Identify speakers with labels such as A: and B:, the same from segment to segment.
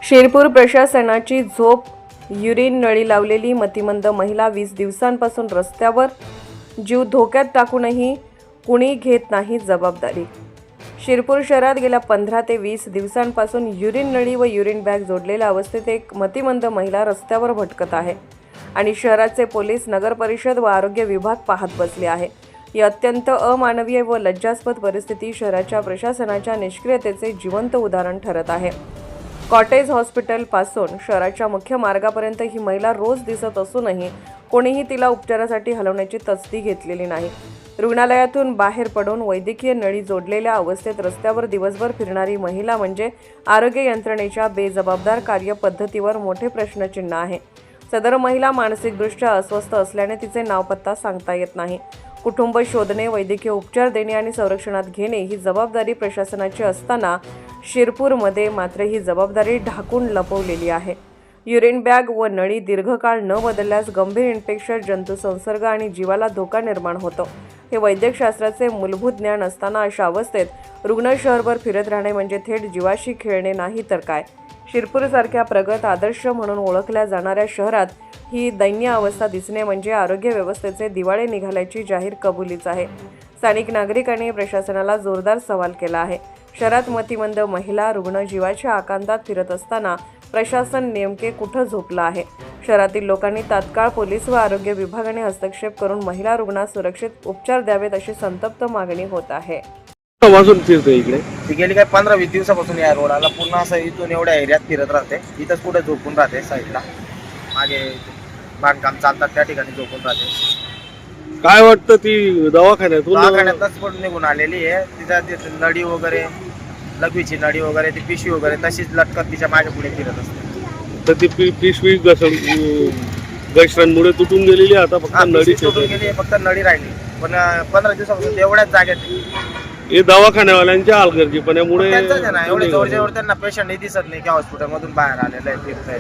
A: शिरपूर प्रशासनाची झोप. युरिन नळी लावलेली मतिमंद महिला 20 दिवसांपासून रस्त्यावर. जीव धोक्यात टाकूनही कुणी घेत नाही जबाबदारी. शिरपूर शहरात गेल्या 15 ते 20 दिवसांपासून युरिन नळी व युरिन बॅग जोडलेल्या अवस्थेत एक मतिमंद महिला रस्त्यावर भटकत आहे आणि शहराचे पोलीस, नगर परिषद व आरोग्य विभाग पाहत बसले आहे. ही अत्यंत अमानवीय व लज्जास्पद परिस्थिती शहराच्या प्रशासनाच्या निष्क्रियतेचे जिवंत उदाहरण ठरत आहे. कॉटेज हॉस्पिटलपासून शहराच्या मुख्य मार्गापर्यंत ही महिला रोज दिसत असूनही कोणीही तिला उपचारासाठी हलवण्याची तसदी घेतलेली नाही. रुग्णालयातून बाहेर पडून वैद्यकीय नळी जोडलेल्या अवस्थेत रस्त्यावर दिवसभर फिरणारी महिला म्हणजे आरोग्य यंत्रणेच्या बेजबाबदार कार्यपद्धतीवर मोठे प्रश्नचिन्ह आहे. सदर महिला मानसिकदृष्ट्या अस्वस्थ असल्याने तिचे नाव पत्ता सांगता येत नाही. कुटुंब शोधणे, वैद्यकीय उपचार देणे आणि संरक्षणात घेणे ही जबाबदारी प्रशासनाची असताना शिरपूरमध्ये मात्र ही जबाबदारी ढाकून लपवलेली आहे. युरिन बॅग व नळी दीर्घकाळ न बदलल्यास गंभीर इन्फेक्शन, जंतू संसर्ग आणि जीवाला धोका निर्माण होतो. हे वैद्यकशास्त्राचे मूलभूत ज्ञान असताना अशा अवस्थेत रुग्ण शहरभर फिरत राहणे म्हणजे थेट जीवाशी खेळणे नाही तर काय. शिरपूरसारख्या प्रगत, आदर्श म्हणून ओळखल्या जाणाऱ्या शहरात ही दयनीय अवस्था दिसणे म्हणजे आरोग्य व्यवस्थेचे दिवाळे निघाल्याची जाहीर कबुलीच आहे. स्थानिक नागरिकांनी प्रशासनाला जोरदार सवाल केला आहे. शहरात मतिमंद महिला रुग्ण जीवाच्या आकांतात फिरत असताना प्रशासन नेमके कुठं झोपलं आहे? शहरातील लोकांनी तात्काळ पोलीस व आरोग्य विभागाने हस्तक्षेप करून महिला रुग्णास सुरक्षित उपचार द्यावेत अशी संतप्त मागणी होत आहे.
B: इकडे ती गेली काय 15-20 दिवसापासून या रोडाला पूर्ण असं इथून एवढ्या एरियात फिरत राहते. इथंच कुठे झोपून राहते, साईडला मागे बांधकाम चालतात त्या ठिकाणी झोपून राहते.
C: काय वाटतं ती
B: दवाखान्यातच पण निघून आलेली आहे. तिचा नळी वगैरे, लघवीची नळी वगैरे, ती पिशवी वगैरे तशीच लटकत तिच्या मागे पुढे फिरत असते.
C: तर ती पिशवी घसरणमुळे तुटून गेलेली, आता फक्त नळी
B: तुटून गेली, फक्त नळी राहिली. पण 15 दिवसापासून एवढ्याच जागेत
C: हे दवाखान्यावाल्यांच्या हलगर्जीपणामुळे
B: एवढे जवळ त्यांना पेशंट दिसत नाही की हॉस्पिटल मधून बाहेर आलेलं आहे, फिरतंय.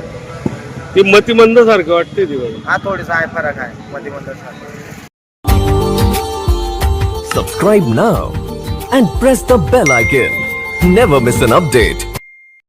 C: ती मतिमंद सारखं वाटते ती.
B: हा थोडीसा आहे, फरक आहे मतिमंद सारखं.
D: Subscribe now and press the bell icon. Never miss an update.